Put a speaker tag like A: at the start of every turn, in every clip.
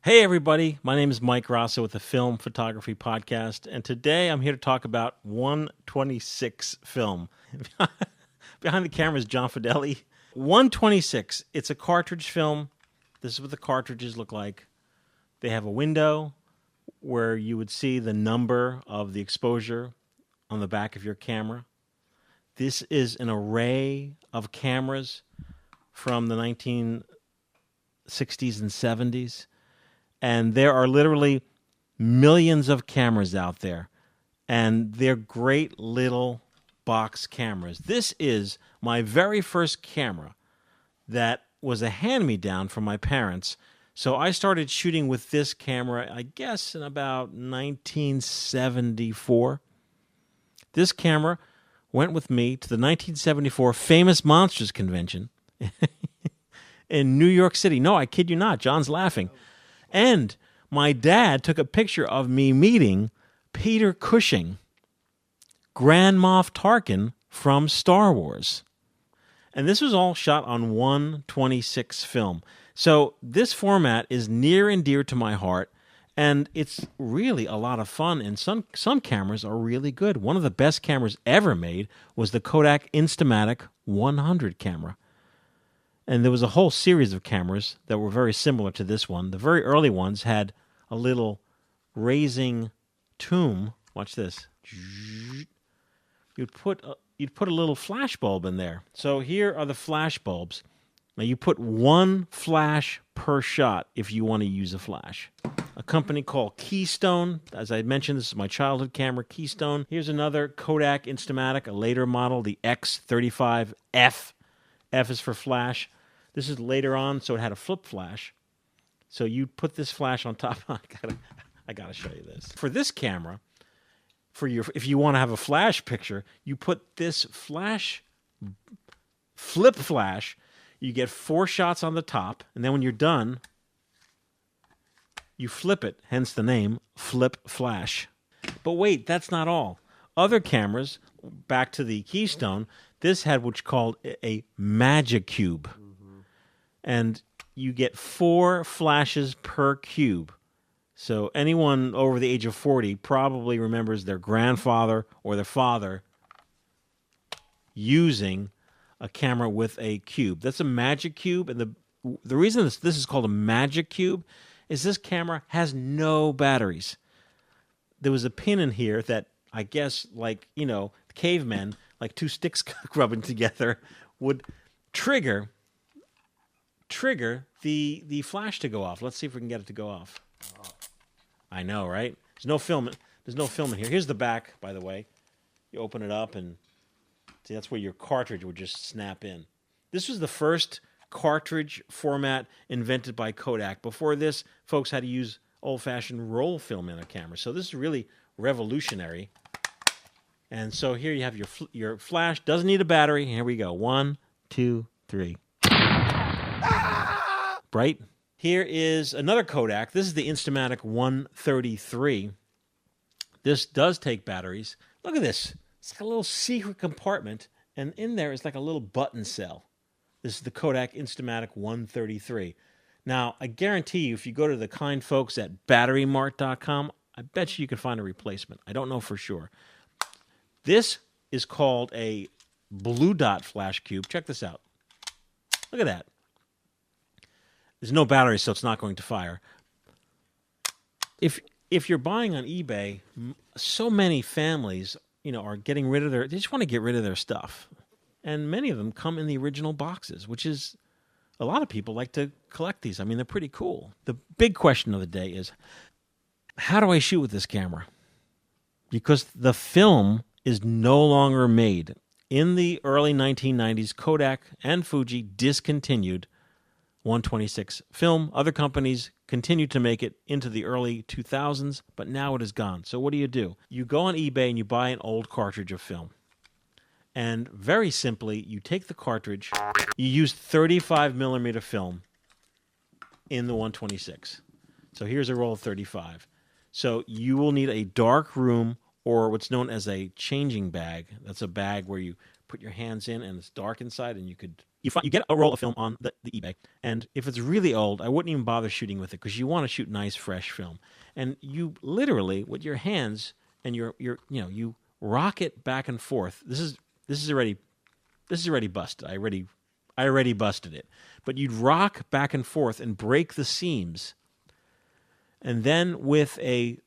A: Hey everybody, my name is Mike Rosso with the Film Photography Podcast, and today I'm here to talk about 126 film. Behind the camera is John Fideli. 126, it's a cartridge film. This is what the cartridges look like. They have a window where you would see the number of the exposure on the back of your camera. This is an array of cameras from the 1960s and 70s. And there are literally millions of cameras out there. And they're great little box cameras. This is my very first camera that was a hand-me-down from my parents. So I started shooting with this camera, I guess, in about 1974. This camera went with me to the 1974 Famous Monsters Convention in New York City. No, I kid you not. John's laughing. And my dad took a picture of me meeting Peter Cushing, Grand Moff Tarkin from Star Wars. And this was all shot on 126 film. So this format is near and dear to my heart, and it's really a lot of fun, and some cameras are really good. One of the best cameras ever made was the Kodak Instamatic 100 camera. And there was a whole series of cameras that were very similar to this one. The very early ones had a little raising tomb. Watch this. You'd put a little flash bulb in there. So here are the flash bulbs. Now you put one flash per shot if you want to use a flash. A company called Keystone. As I mentioned, this is my childhood camera, Keystone. Here's another Kodak Instamatic, a later model, the X35F. F is for flash. This is later on, so it had a flip flash. So you put this flash on top. I gotta show you this. For this camera, if you want to have a flash picture, you put this flip flash. You get 4 shots on the top, and then when you're done, you flip it. Hence the name, flip flash. But wait, that's not all. Other cameras, back to the Keystone. This had what's called a magic cube. Mm-hmm. And you get 4 flashes per cube. So anyone over the age of 40 probably remembers their grandfather or their father using a camera with a cube. That's a magic cube. And the reason this is called a magic cube is this camera has no batteries. There was a pin in here that I guess, like, cavemen, like 2 sticks rubbing together, would trigger the flash to go off. Let's see if we can get it to go off. I know, right? There's no film in here. Here's the back, by the way. You open it up and see, that's where your cartridge would just snap in. This was the first cartridge format invented by Kodak. Before this, folks had to use old-fashioned roll film in a camera. So this is really revolutionary. And so here you have your flash. Doesn't need a battery. Here we go. 1, 2, 3. Bright. Here is another Kodak. This is the Instamatic 133. This does take batteries. Look at this. It's like a little secret compartment, and in there is like a little button cell. This is the Kodak Instamatic 133. Now, I guarantee you, if you go to the kind folks at batterymart.com, I bet you can find a replacement. I don't know for sure. This is called a blue dot flash cube. Check this out. Look at that. There's no battery, so it's not going to fire. If you're buying on eBay, so many families, are getting rid of they just want to get rid of their stuff. And many of them come in the original boxes, which is, a lot of people like to collect these. I mean, they're pretty cool. The big question of the day is, how do I shoot with this camera? Because the film is no longer made. In the early 1990s, Kodak and Fuji discontinued 126 film. Other companies continued to make it into the early 2000s, but now it is gone. So what do? You go on eBay and you buy an old cartridge of film. And very simply, you take the cartridge, you use 35 millimeter film in the 126. So here's a roll of 35. So you will need a dark room or what's known as a changing bag. That's a bag where you put your hands in and it's dark inside and you could you get a roll of film on the eBay, and if it's really old, I wouldn't even bother shooting with it because you want to shoot nice, fresh film. And you literally, with your hands and you rock it back and forth. This is already busted. I already busted it. But you'd rock back and forth and break the seams. And then with a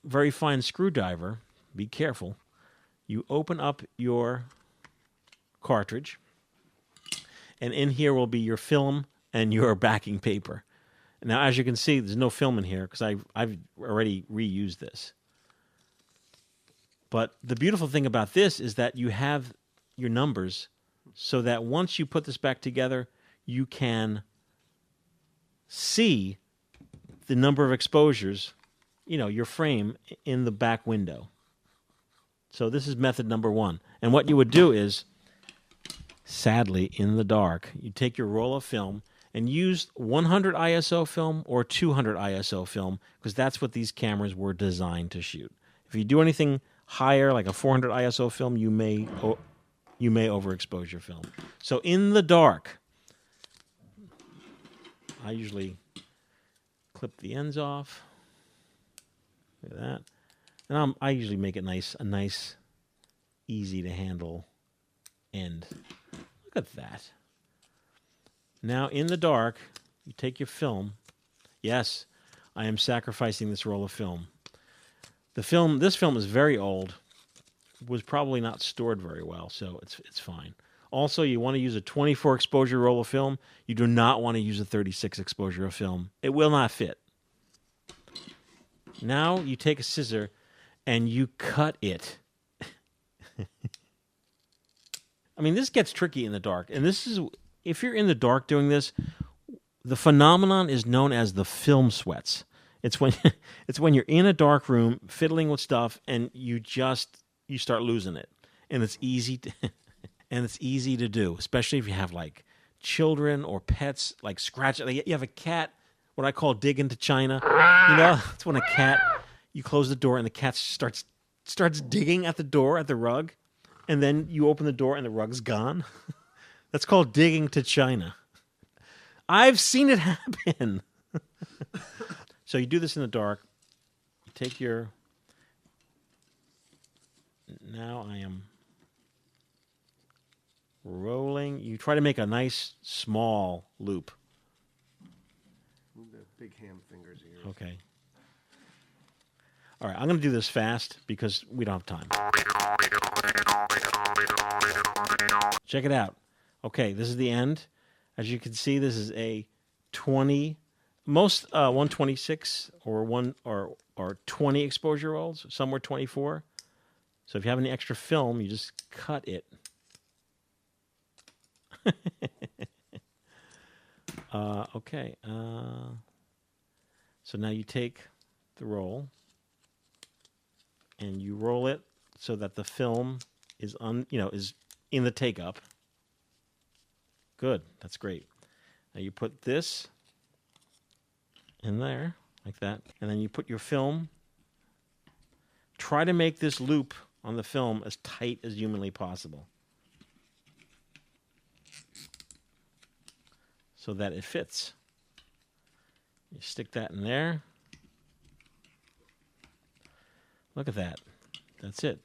A: very fine screwdriver, be careful, you open up your cartridge, and in here will be your film and your backing paper. Now, as you can see, there's no film in here because I've already reused this. But the beautiful thing about this is that you have your numbers so that once you put this back together, you can see the number of exposures, your frame in the back window. So this is method number 1. And what you would do is, sadly, in the dark, you take your roll of film and use 100 ISO film or 200 ISO film because that's what these cameras were designed to shoot. If you do anything higher, like a 400 ISO film, you may overexpose your film. So in the dark, I usually clip the ends off. Look at that. And I usually make it a nice, easy to handle end. Look at that. Now in the dark, you take your film. Yes, I am sacrificing this roll of film. This film is very old. Was probably not stored very well, so it's fine. Also, you want to use a 24 exposure roll of film. You do not want to use a 36 exposure of film. It will not fit. Now you take a scissor and you cut it. I mean, this gets tricky in the dark. And if you're in the dark doing this, the phenomenon is known as the film sweats. It's when you're in a dark room fiddling with stuff and you start losing it. And it's easy to do, especially if you have like children or pets, like scratch. Like you have a cat, what I call dig into China. It's when you close the door and the cat starts digging at the door, at the rug, and then you open the door and the rug's gone. That's called digging to China. I've seen it happen. So you do this in the dark. You take your... Now I am rolling. You try to make a nice small loop.
B: The big ham fingers here.
A: Okay. All right, I'm going to do this fast because we don't have time. Check it out. Okay, this is the end. As you can see, this is a 126 or 20 exposure rolls. Some were 24. So if you have any extra film, you just cut it. Okay. So now you take the roll and you roll it so that the film is in the take up. Good. That's great. Now you put this in there like that, and then you put your film. Try to make this loop on the film as tight as humanly possible so that it fits. You stick that in there. Look at that. That's it.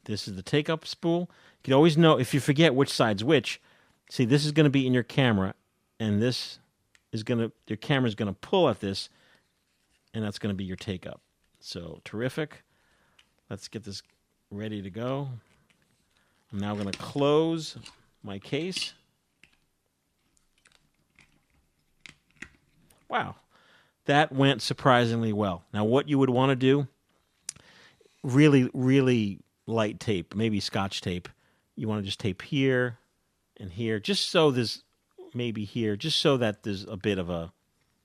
A: This is the take-up spool. You can always know if you forget which side's which. See, this is going to be in your camera, and your camera's going to pull at this, and that's going to be your take-up. So, terrific. Let's get this ready to go. I'm now going to close my case. Wow. That went surprisingly well. Now, what you would want to do, really, really light tape, maybe Scotch tape. You want to just tape here and here, just so there's maybe here, just so that there's a bit of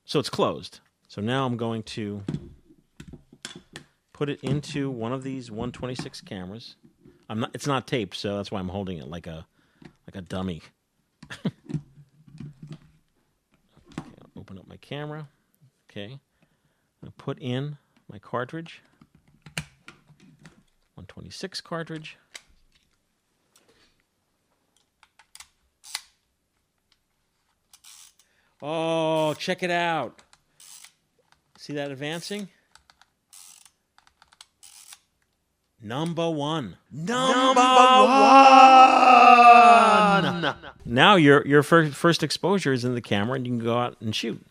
A: so it's closed. So now I'm going to put it into one of these 126 cameras. It's not taped, so that's why I'm holding it like a dummy. Okay, I'll open up my camera. Okay. I'm going to put in my cartridge. 126 cartridge. Oh, check it out. See that advancing? Number one. Number one! Now your first exposure is in the camera, and you can go out and shoot.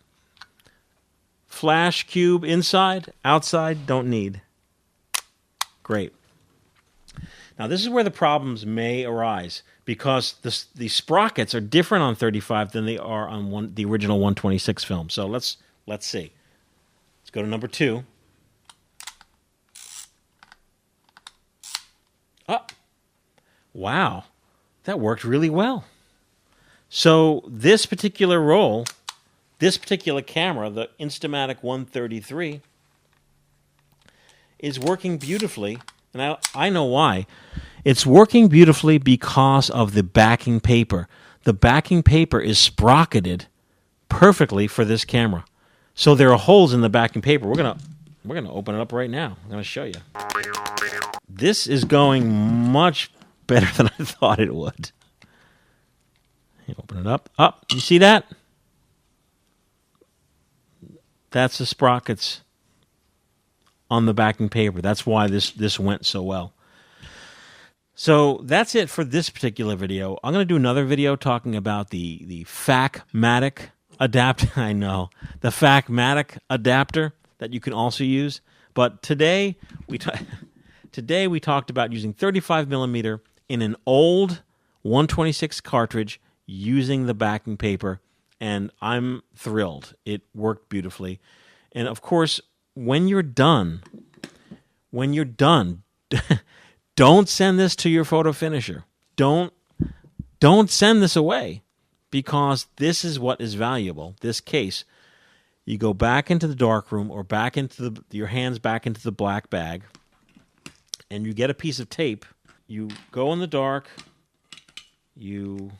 A: Flash cube inside, outside, don't need. Great. Now this is where the problems may arise, because the sprockets are different on 35 than they are on the original 126 film. So let's see. Let's go to number 2. Oh, wow, that worked really well. So this particular roll, this particular camera, the Instamatic 133, is working beautifully, and I know why. It's working beautifully because of the backing paper. The backing paper is sprocketed perfectly for this camera. So there are holes in the backing paper. We're gonna open it up right now. I'm gonna show you. This is going much better than I thought it would. Open it up. Up. You see that? That's the sprockets on the backing paper. That's why this went so well. So that's it for this particular video. I'm going to do another video talking about the Facmatic adapter. I know. The Facmatic adapter that you can also use. But today we talked about using 35 millimeter in an old 126 cartridge using the backing paper, and I'm thrilled. It worked beautifully. And of course, when you're done, don't send this to your photo finisher. Don't send this away, because this is what is valuable. This case, you go back into the darkroom or back into your hands back into the black bag, and you get a piece of tape. You go in the dark. You're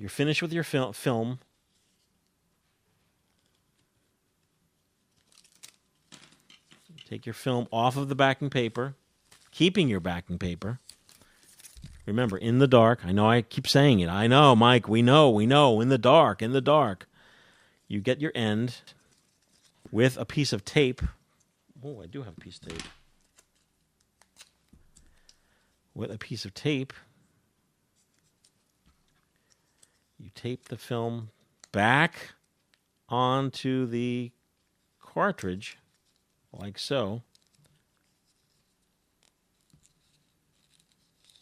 A: finished with your film. Take your film off of the backing paper, keeping your backing paper. Remember, in the dark. I know I keep saying it. I know, Mike, we know. In the dark. You get your end with a piece of tape. Oh, I do have a piece of tape. With a piece of tape, you tape the film back onto the cartridge, like so.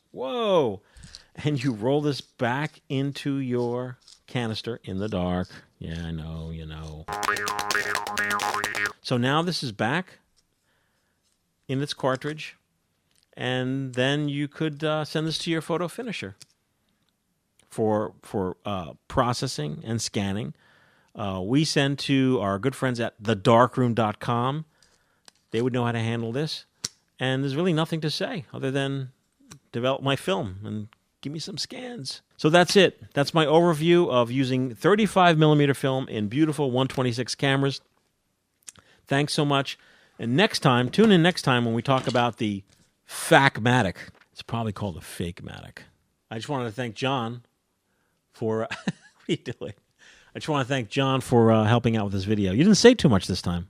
A: Whoa! And you roll this back into your canister in the dark. Yeah, I know, you know. So now this is back in its cartridge, and then you could send this to your photo finisher for processing and scanning. We send to our good friends at thedarkroom.com. They would know how to handle this. And there's really nothing to say other than develop my film and give me some scans. So that's it. That's my overview of using 35 millimeter film in beautiful 126 cameras. Thanks so much. And next time, tune in next time when we talk about the Facmatic. It's probably called a Fakematic. I just wanted to thank John for... what are you doing? I just want to thank John for helping out with this video. You didn't say too much this time.